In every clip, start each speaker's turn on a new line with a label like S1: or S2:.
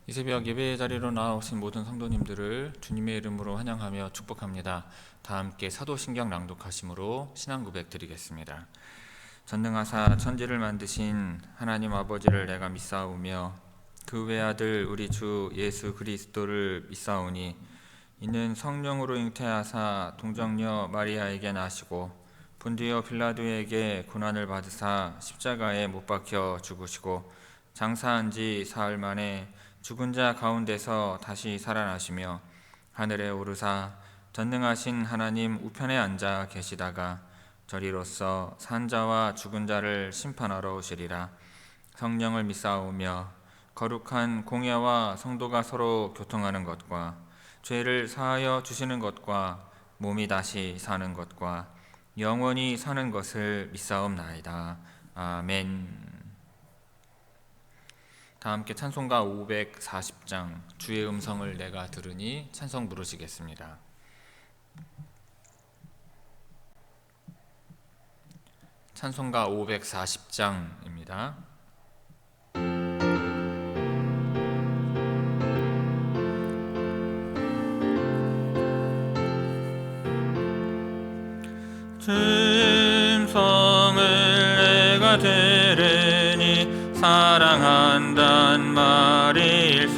S1: 이 새벽 예배의 자리로 나오신 모든 성도님들을 주님의 이름으로 환영하며 축복합니다. 다 함께 사도신경 낭독하심으로 신앙 고백 드리겠습니다. 전능하사 천지를 만드신 하나님 아버지를 내가 믿사오며 그 외아들 우리 주 예수 그리스도를 믿사오니 이는 성령으로 잉태하사 동정녀 마리아에게 나시고 본디오 빌라도에게 고난을 받으사 십자가에 못 박혀 죽으시고 장사한 지 사흘 만에 죽은 자 가운데서 다시 살아나시며 하늘에 오르사 전능하신 하나님 우편에 앉아 계시다가 저리로서 산 자와 죽은 자를 심판하러 오시리라. 성령을 믿사오며 거룩한 공예와 성도가 서로 교통하는 것과 죄를 사하여 주시는 것과 몸이 다시 사는 것과 영원히 사는 것을 믿사옵나이다. 아멘. 다 함께 찬송가 540장 주의 음성을 내가 들으니 찬송 부르시겠습니다. 찬송가 540장입니다. 주의 음성을 내가 들으니 사랑한단 말일세.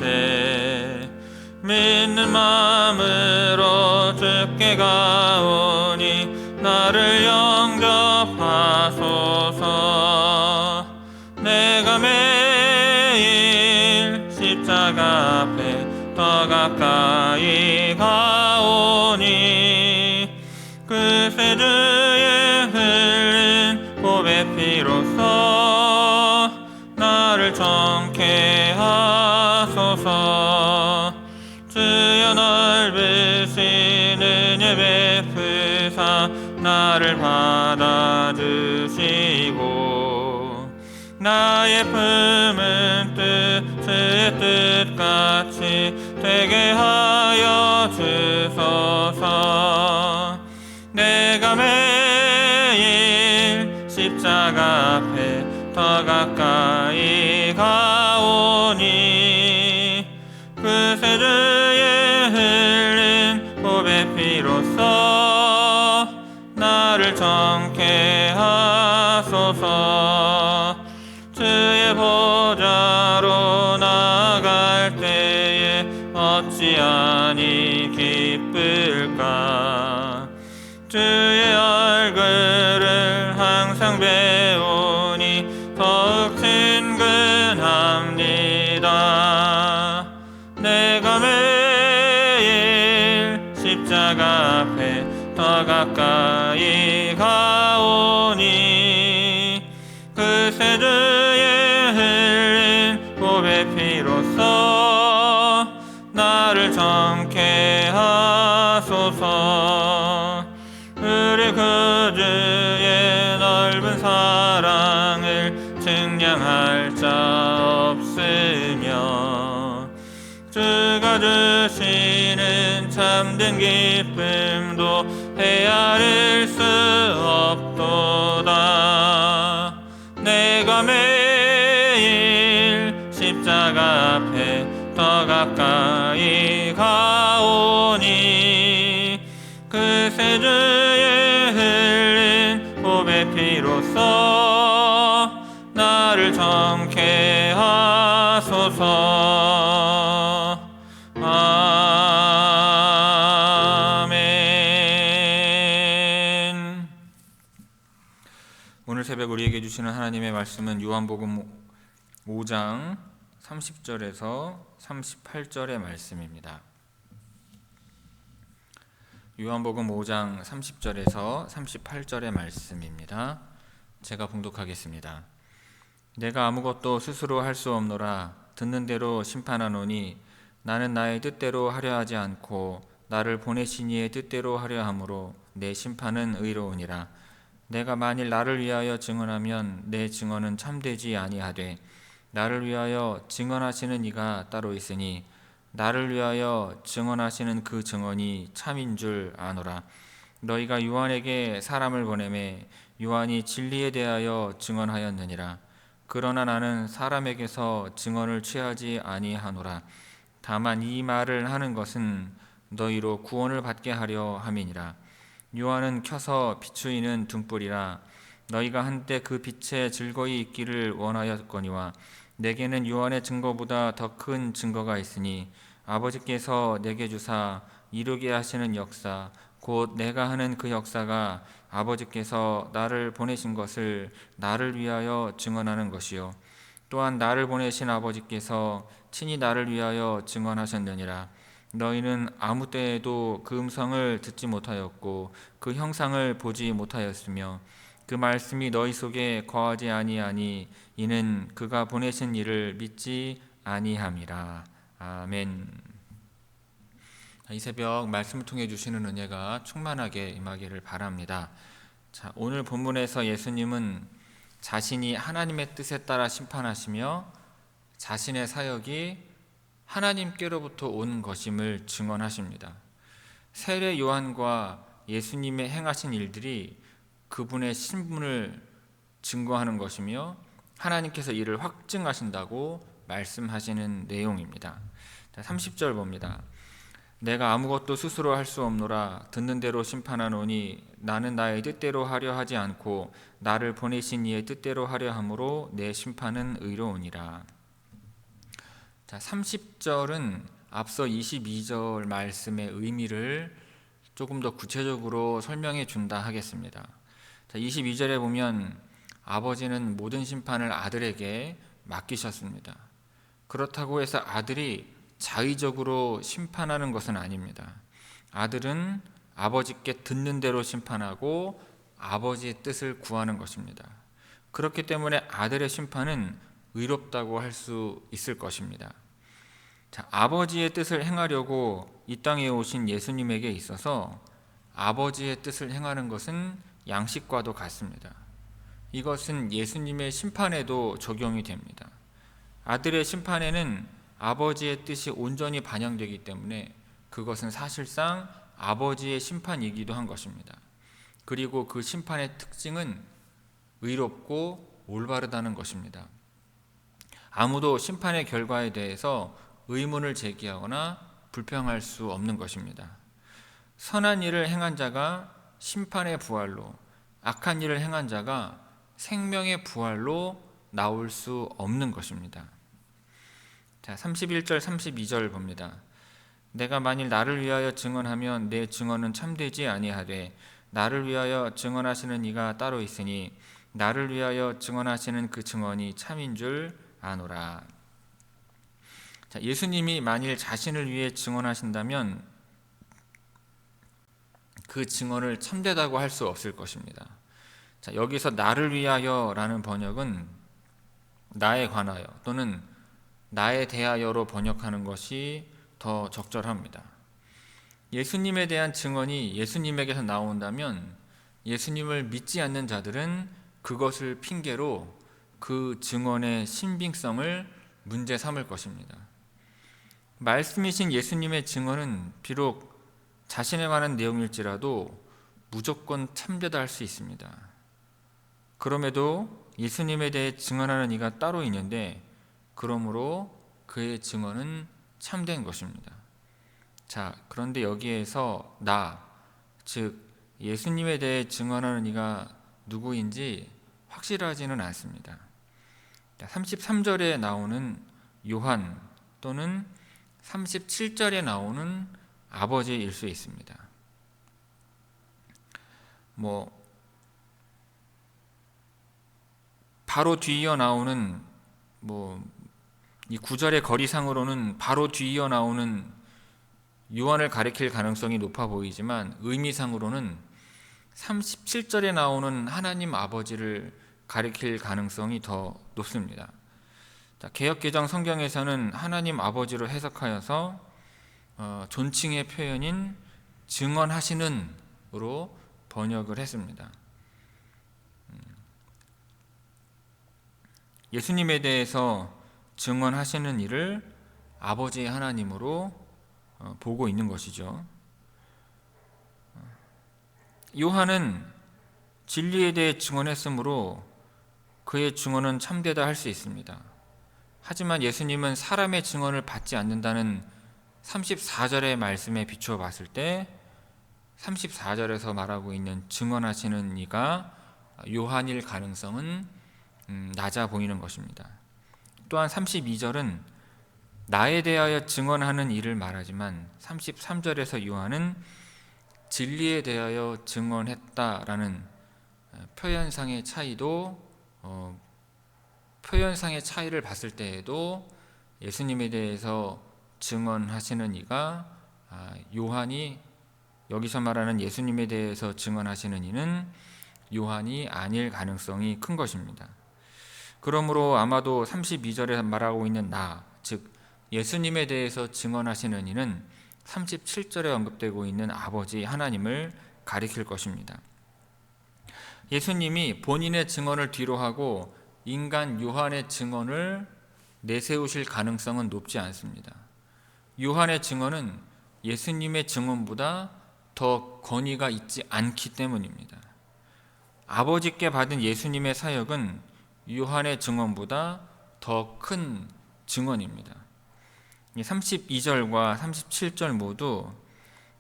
S1: 믿는 마음으로 주께 가오니 나를 영접하소서. 내가 매일 십자가 앞에 더 가까이 가오니 그새 주의 흘린 보배 피로써 나를 정케 하소서. 주여 넓으신 은혜 베푸사 나를 받아주시고 나의 품은 주의 뜻같이 되게 하여 주소서. 내가 매일 십자가 앞에 더 가까이 가오니 그새 주의 흘린 보배 피로써 나를 정케 하소서. 주의 보좌로 나갈 때에 어찌하니 기쁠까. 주의 얼굴을 항상 배우니 더욱 친근합니다. 내가 매일 십자가 앞에 더 가까이 가오니 그새 주의 흘린 보배 피로써 나를 정케 하소서. 우리 그 주의 넓은 사랑을 측량할 자 없으며 주가 주시는 참된 기쁨도 헤아릴 수 없도다. 내가 매일 십자가 앞에 더 가까이 가오니 그새 주의 흘린 보배 피로써 나를 정케 하소서. 아멘. 오늘 새벽 우리에게 주시는 하나님의 말씀은 요한복음 5장 30절에서 38절의 말씀입니다. 요한복음 5장 30절에서 38절의 말씀입니다. 제가 봉독하겠습니다. 내가 아무것도 스스로 할 수 없노라. 듣는 대로 심판하노니 나는 나의 뜻대로 하려 하지 않고 나를 보내신 이의 뜻대로 하려 함으로 내 심판은 의로우니라. 내가 만일 나를 위하여 증언하면 내 증언은 참되지 아니하되 나를 위하여 증언하시는 이가 따로 있으니 나를 위하여 증언하시는 그 증언이 참인 줄 아노라. 너희가 요한에게 사람을 보내매 요한이 진리에 대하여 증언하였느니라. 그러나 나는 사람에게서 증언을 취하지 아니하노라. 다만 이 말을 하는 것은 너희로 구원을 받게 하려 함이니라. 요한은 켜서 비추이는 등불이라. 너희가 한때 그 빛에 즐거이 있기를 원하였거니와 내게는 요한의 증거보다 더 큰 증거가 있으니 아버지께서 내게 주사 이루게 하시는 역사 곧 내가 하는 그 역사가 아버지께서 나를 보내신 것을 나를 위하여 증언하는 것이요 또한 나를 보내신 아버지께서 친히 나를 위하여 증언하셨느니라. 너희는 아무 때에도 그 음성을 듣지 못하였고 그 형상을 보지 못하였으며 그 말씀이 너희 속에 거하지 아니하니 이는 그가 보내신 이를 믿지 아니함이라. 아멘. 이 새벽 말씀을 통해 주시는 은혜가 충만하게 임하기를 바랍니다. 자, 오늘 본문에서 예수님은 자신이 하나님의 뜻에 따라 심판하시며 자신의 사역이 하나님께로부터 온 것임을 증언하십니다. 세례 요한과 예수님의 행하신 일들이 그분의 신분을 증거하는 것이며 하나님께서 이를 확증하신다고 말씀하시는 내용입니다. 30절 봅니다. 내가 아무것도 스스로 할 수 없노라. 듣는 대로 심판하노니 나는 나의 뜻대로 하려 하지 않고 나를 보내신 이의 뜻대로 하려 함으로 내 심판은 의로우니라. 30절은 앞서 22절 말씀의 의미를 조금 더 구체적으로 설명해 준다 하겠습니다. 22절에 보면 아버지는 모든 심판을 아들에게 맡기셨습니다. 그렇다고 해서 아들이 자의적으로 심판하는 것은 아닙니다. 아들은 아버지께 듣는 대로 심판하고 아버지의 뜻을 구하는 것입니다. 그렇기 때문에 아들의 심판은 의롭다고 할 수 있을 것입니다. 자, 아버지의 뜻을 행하려고 이 땅에 오신 예수님에게 있어서 아버지의 뜻을 행하는 것은 양식과도 같습니다. 이것은 예수님의 심판에도 적용이 됩니다. 아들의 심판에는 아버지의 뜻이 온전히 반영되기 때문에 그것은 사실상 아버지의 심판이기도 한 것입니다. 그리고 그 심판의 특징은 의롭고 올바르다는 것입니다. 아무도 심판의 결과에 대해서 의문을 제기하거나 불평할 수 없는 것입니다. 선한 일을 행한 자가 심판의 부활로, 악한 일을 행한 자가 생명의 부활로 나올 수 없는 것입니다. 자, 31절 32절 봅니다. 내가 만일 나를 위하여 증언하면 내 증언은 참되지 아니하되 나를 위하여 증언하시는 이가 따로 있으니 나를 위하여 증언하시는 그 증언이 참인 줄 아노라. 자, 예수님이 만일 자신을 위해 증언하신다면 그 증언을 참되다고 할 수 없을 것입니다. 자, 여기서 나를 위하여라는 번역은 나에 관하여 또는 나에 대하여로 번역하는 것이 더 적절합니다. 예수님에 대한 증언이 예수님에게서 나온다면 예수님을 믿지 않는 자들은 그것을 핑계로 그 증언의 신빙성을 문제 삼을 것입니다. 말씀이신 예수님의 증언은 비록 자신에 관한 내용일지라도 무조건 참되다 할 수 있습니다. 그럼에도 예수님에 대해 증언하는 이가 따로 있는데 그러므로 그의 증언은 참된 것입니다. 자, 그런데 여기에서 즉 예수님에 대해 증언하는 이가 누구인지 확실하지는 않습니다. 33절에 나오는 요한 또는 37절에 나오는 아버지일 수 있습니다. 바로 뒤이어 나오는 이 구절의 거리상으로는 바로 뒤이어 나오는 요한을 가리킬 가능성이 높아 보이지만 의미상으로는 37절에 나오는 하나님 아버지를 가리킬 가능성이 더 높습니다. 개역개정 성경에서는 하나님 아버지로 해석하여서 존칭의 표현인 증언하시는으로 번역을 했습니다. 예수님에 대해서 증언하시는 일을 아버지의 하나님으로 보고 있는 것이죠. 요한은 진리에 대해 증언했으므로 그의 증언은 참되다 할 수 있습니다. 하지만 예수님은 사람의 증언을 받지 않는다는 34절의 말씀에 비추어 봤을 때 34절에서 말하고 있는 증언하시는 이가 요한일 가능성은 낮아 보이는 것입니다. 또한 32절은 나에 대하여 증언하는 이를 말하지만 33절에서 요한은 진리에 대하여 증언했다라는 표현상의 차이를 봤을 때에도 예수님에 대해서 증언하시는 이가 요한이, 여기서 말하는 예수님에 대해서 증언하시는 이는 요한이 아닐 가능성이 큰 것입니다. 그러므로 아마도 32절에 말하고 있는 나, 즉 예수님에 대해서 증언하시는 이는 37절에 언급되고 있는 아버지 하나님을 가리킬 것입니다. 예수님이 본인의 증언을 뒤로하고 인간 요한의 증언을 내세우실 가능성은 높지 않습니다. 요한의 증언은 예수님의 증언보다 더 권위가 있지 않기 때문입니다. 아버지께 받은 예수님의 사역은 요한의 증언보다 더 큰 증언입니다. 32절과 37절 모두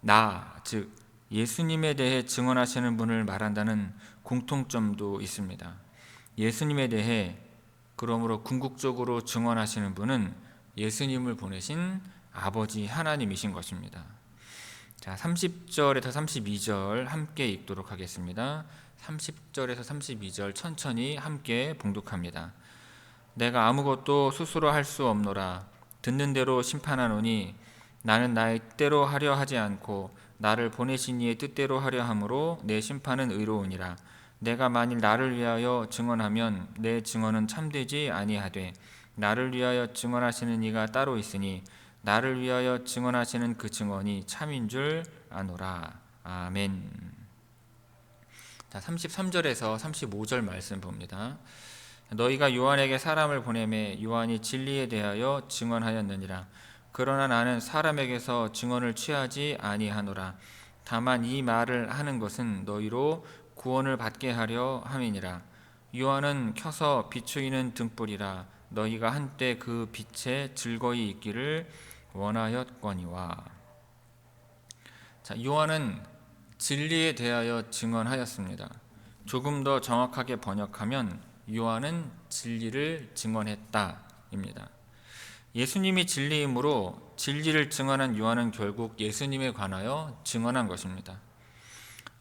S1: 나, 즉 예수님에 대해 증언하시는 분을 말한다는 공통점도 있습니다. 예수님에 대해 그러므로 궁극적으로 증언하시는 분은 예수님을 보내신 아버지 하나님이신 것입니다. 자, 30절에서 32절 함께 읽도록 하겠습니다. 30절에서 32절 천천히 함께 봉독합니다. 내가 아무것도 스스로 할 수 없노라. 듣는 대로 심판하노니 나는 나의 뜻대로 하려 하지 않고 나를 보내신 이의 뜻대로 하려 함으로 내 심판은 의로우니라. 내가 만일 나를 위하여 증언하면 내 증언은 참되지 아니하되 나를 위하여 증언하시는 이가 따로 있으니 나를 위하여 증언하시는 그 증언이 참인 줄 아노라. 아멘. 자, 33절에서 35절 말씀 봅니다. 너희가 요한에게 사람을 보내매 요한이 진리에 대하여 증언하였느니라. 그러나 나는 사람에게서 증언을 취하지 아니하노라. 다만 이 말을 하는 것은 너희로 구원을 받게 하려 함이니라. 요한은 켜서 비추이는 등불이라. 너희가 한때 그 빛에 즐거이 있기를 원하였거니와. 자, 요한은 진리에 대하여 증언하였습니다. 조금 더 정확하게 번역하면 요한은 진리를 증언했다입니다. 예수님이 진리이므로 진리를 증언한 요한은 결국 예수님에 관하여 증언한 것입니다.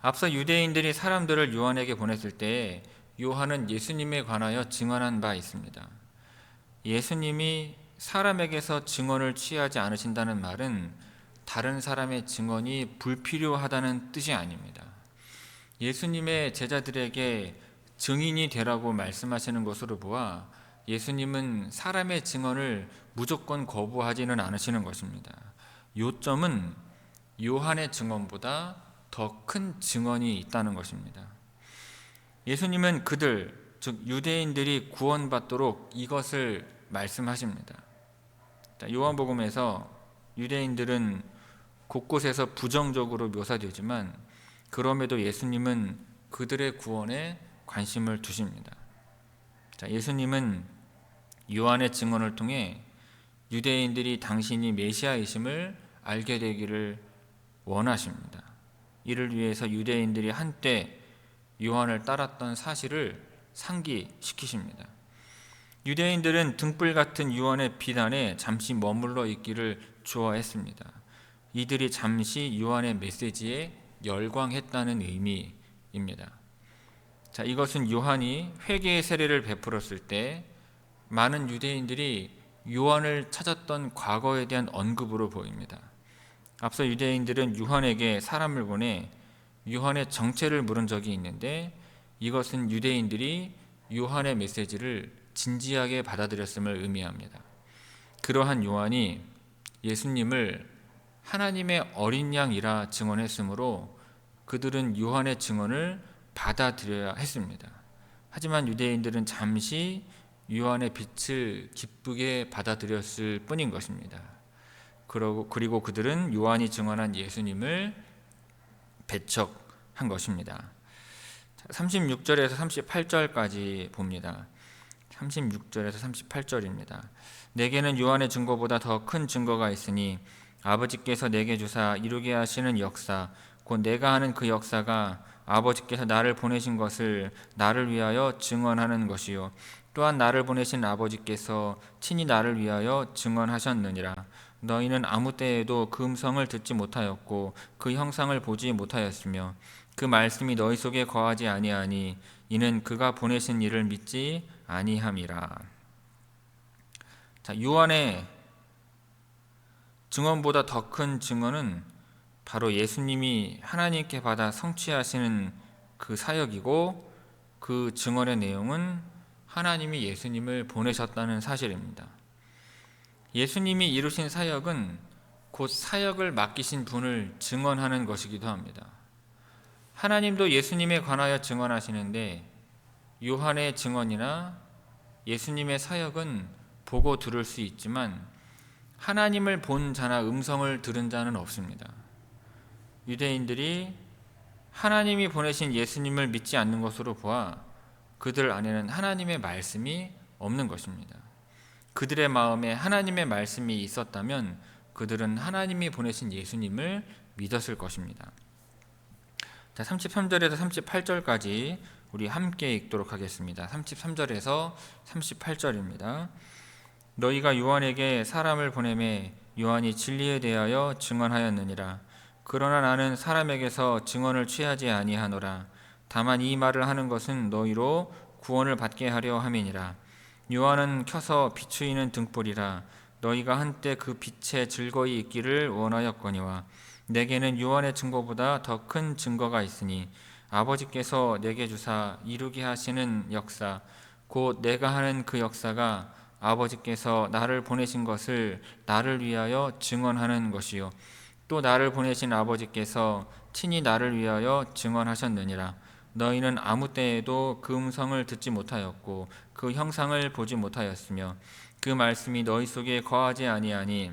S1: 앞서 유대인들이 사람들을 요한에게 보냈을 때 요한은 예수님에 관하여 증언한 바 있습니다. 예수님이 사람에게서 증언을 취하지 않으신다는 말은 다른 사람의 증언이 불필요하다는 뜻이 아닙니다. 예수님의 제자들에게 증인이 되라고 말씀하시는 것으로 보아 예수님은 사람의 증언을 무조건 거부하지는 않으시는 것입니다. 요점은 요한의 증언보다 더 큰 증언이 있다는 것입니다. 예수님은 그들, 즉 유대인들이 구원받도록 이것을 말씀하십니다. 요한복음에서 유대인들은 곳곳에서 부정적으로 묘사되지만 그럼에도 예수님은 그들의 구원에 관심을 두십니다. 예수님은 요한의 증언을 통해 유대인들이 당신이 메시아이심을 알게 되기를 원하십니다. 이를 위해서 유대인들이 한때 요한을 따랐던 사실을 상기시키십니다. 유대인들은 등불 같은 요한의 비단에 잠시 머물러 있기를 좋아했습니다. 이들이 잠시 요한의 메시지에 열광했다는 의미입니다. 자, 이것은 요한이 회개의 세례를 베풀었을 때 많은 유대인들이 요한을 찾았던 과거에 대한 언급으로 보입니다. 앞서 유대인들은 요한에게 사람을 보내 요한의 정체를 물은 적이 있는데 이것은 유대인들이 요한의 메시지를 진지하게 받아들였음을 의미합니다. 그러한 요한이 예수님을 하나님의 어린 양이라 증언했으므로 그들은 요한의 증언을 받아들여야 했습니다. 하지만 유대인들은 잠시 요한의 빛을 기쁘게 받아들였을 뿐인 것입니다. 그리고 그들은 요한이 증언한 예수님을 배척한 것입니다. 36절에서 38절까지 봅니다. 36절에서 38절입니다. 내게는 요한의 증거보다 더 큰 증거가 있으니 아버지께서 내게 주사 이루게 하시는 역사 곧 내가 하는 그 역사가 아버지께서 나를 보내신 것을 나를 위하여 증언하는 것이요 또한 나를 보내신 아버지께서 친히 나를 위하여 증언하셨느니라. 너희는 아무 때에도 그 음성을 듣지 못하였고 그 형상을 보지 못하였으며 그 말씀이 너희 속에 거하지 아니하니 이는 그가 보내신 이를 믿지 아니함이라. 자, 요한의 증언보다 더 큰 증언은 바로 예수님이 하나님께 받아 성취하시는 그 사역이고 그 증언의 내용은 하나님이 예수님을 보내셨다는 사실입니다. 예수님이 이루신 사역은 곧 사역을 맡기신 분을 증언하는 것이기도 합니다. 하나님도 예수님에 관하여 증언하시는데 요한의 증언이나 예수님의 사역은 보고 들을 수 있지만 하나님을 본 자나 음성을 들은 자는 없습니다. 유대인들이 하나님이 보내신 예수님을 믿지 않는 것으로 보아 그들 안에는 하나님의 말씀이 없는 것입니다. 그들의 마음에 하나님의 말씀이 있었다면 그들은 하나님이 보내신 예수님을 믿었을 것입니다. 자, 33절에서 38절까지 우리 함께 읽도록 하겠습니다. 33절에서 38절입니다. 너희가 요한에게 사람을 보내매 요한이 진리에 대하여 증언하였느니라. 그러나 나는 사람에게서 증언을 취하지 아니하노라. 다만 이 말을 하는 것은 너희로 구원을 받게 하려 함이니라. 요한은 켜서 비추이는 등불이라. 너희가 한때 그 빛에 즐거이 있기를 원하였거니와 내게는 요한의 증거보다 더 큰 증거가 있으니 아버지께서 내게 주사 이루게 하시는 역사 곧 내가 하는 그 역사가 아버지께서 나를 보내신 것을 나를 위하여 증언하는 것이요 또 나를 보내신 아버지께서 친히 나를 위하여 증언하셨느니라. 너희는 아무 때에도 그 음성을 듣지 못하였고 그 형상을 보지 못하였으며 그 말씀이 너희 속에 거하지 아니하니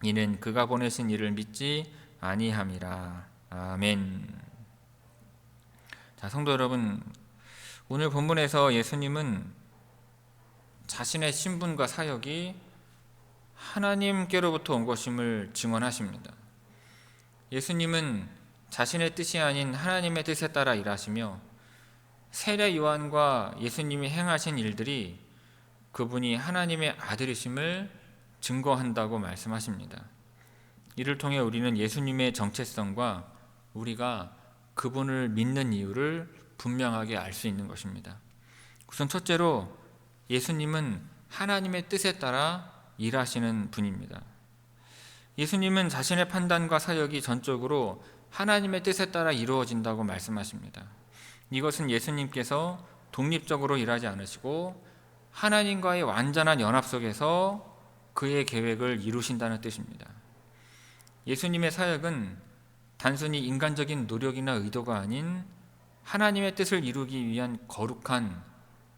S1: 이는 그가 보내신 이를 믿지 아니함이라. 아멘. 자, 성도 여러분, 오늘 본문에서 예수님은 자신의 신분과 사역이 하나님께로부터 온 것임을 증언하십니다. 예수님은 자신의 뜻이 아닌 하나님의 뜻에 따라 일하시며 세례 요한과 예수님이 행하신 일들이 그분이 하나님의 아들이심을 증거한다고 말씀하십니다. 이를 통해 우리는 예수님의 정체성과 우리가 그분을 믿는 이유를 분명하게 알 수 있는 것입니다. 우선 첫째로 예수님은 하나님의 뜻에 따라 일하시는 분입니다. 예수님은 자신의 판단과 사역이 전적으로 하나님의 뜻에 따라 이루어진다고 말씀하십니다. 이것은 예수님께서 독립적으로 일하지 않으시고 하나님과의 완전한 연합 속에서 그의 계획을 이루신다는 뜻입니다. 예수님의 사역은 단순히 인간적인 노력이나 의도가 아닌 하나님의 뜻을 이루기 위한 거룩한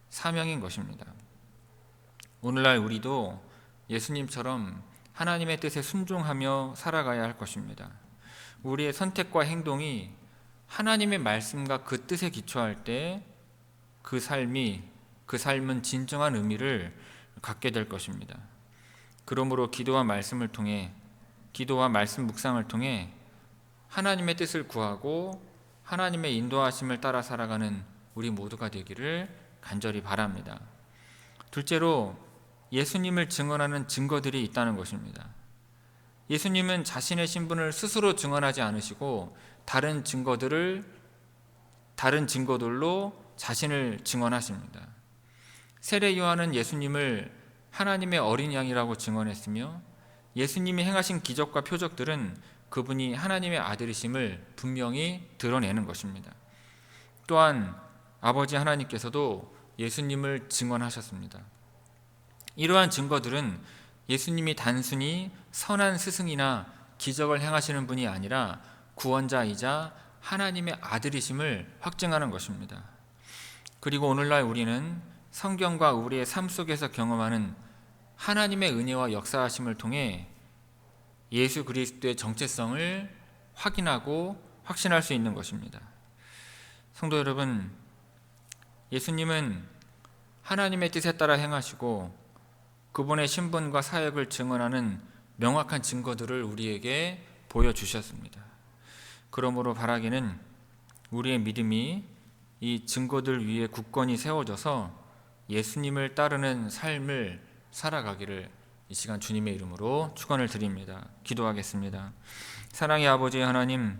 S1: 사명인 것입니다. 오늘날 우리도 예수님처럼 하나님의 뜻에 순종하며 살아가야 할 것입니다. 우리의 선택과 행동이 하나님의 말씀과 그 뜻에 기초할 때 그 삶은 진정한 의미를 갖게 될 것입니다. 그러므로 기도와 말씀을 통해 기도와 말씀 묵상을 통해 하나님의 뜻을 구하고 하나님의 인도하심을 따라 살아가는 우리 모두가 되기를 간절히 바랍니다. 둘째로 예수님을 증언하는 증거들이 있다는 것입니다. 예수님은 자신의 신분을 스스로 증언하지 않으시고 다른 증거들로 자신을 증언하십니다. 세례 요한은 예수님을 하나님의 어린 양이라고 증언했으며 예수님이 행하신 기적과 표적들은 그분이 하나님의 아들이심을 분명히 드러내는 것입니다. 또한 아버지 하나님께서도 예수님을 증언하셨습니다. 이러한 증거들은 예수님이 단순히 선한 스승이나 기적을 행하시는 분이 아니라 구원자이자 하나님의 아들이심을 확증하는 것입니다. 그리고 오늘날 우리는 성경과 우리의 삶 속에서 경험하는 하나님의 은혜와 역사하심을 통해 예수 그리스도의 정체성을 확인하고 확신할 수 있는 것입니다. 성도 여러분, 예수님은 하나님의 뜻에 따라 행하시고 그분의 신분과 사역을 증언하는 명확한 증거들을 우리에게 보여주셨습니다. 그러므로 바라기는 우리의 믿음이 이 증거들 위에 굳건히 세워져서 예수님을 따르는 삶을 살아가기를 이 시간 주님의 이름으로 축원을 드립니다. 기도하겠습니다. 사랑의 아버지 하나님,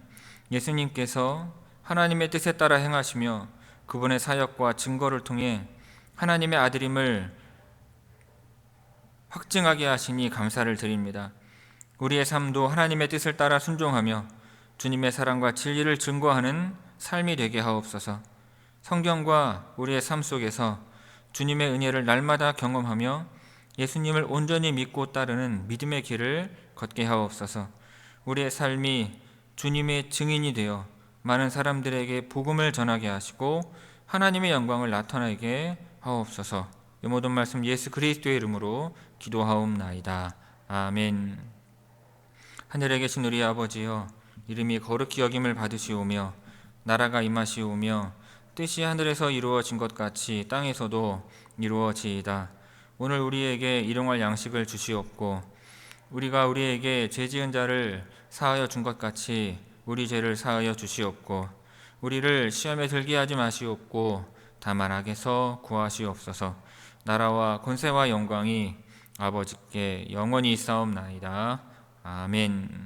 S1: 예수님께서 하나님의 뜻에 따라 행하시며 그분의 사역과 증거를 통해 하나님의 아들임을 확증하게 하시니 감사를 드립니다. 우리의 삶도 하나님의 뜻을 따라 순종하며 주님의 사랑과 진리를 증거하는 삶이 되게 하옵소서. 성경과 우리의 삶 속에서 주님의 은혜를 날마다 경험하며 예수님을 온전히 믿고 따르는 믿음의 길을 걷게 하옵소서. 우리의 삶이 주님의 증인이 되어 많은 사람들에게 복음을 전하게 하시고 하나님의 영광을 나타내게 하옵소서. 이 모든 말씀 예수 그리스도의 이름으로 기도하옵나이다. 아멘. 하늘에 계신 우리 아버지여, 이름이 거룩히 여김을 받으시오며 나라가 임하시오며 뜻이 하늘에서 이루어진 것 같이 땅에서도 이루어지이다. 오늘 우리에게 일용할 양식을 주시옵고 우리가 우리에게 죄 지은 자를 사하여 준 것 같이 우리 죄를 사하여 주시옵고 우리를 시험에 들게 하지 마시옵고 다만 악에서 구하시옵소서. 나라와 권세와 영광이 아버지께 영원히 있사옵나이다. 아멘.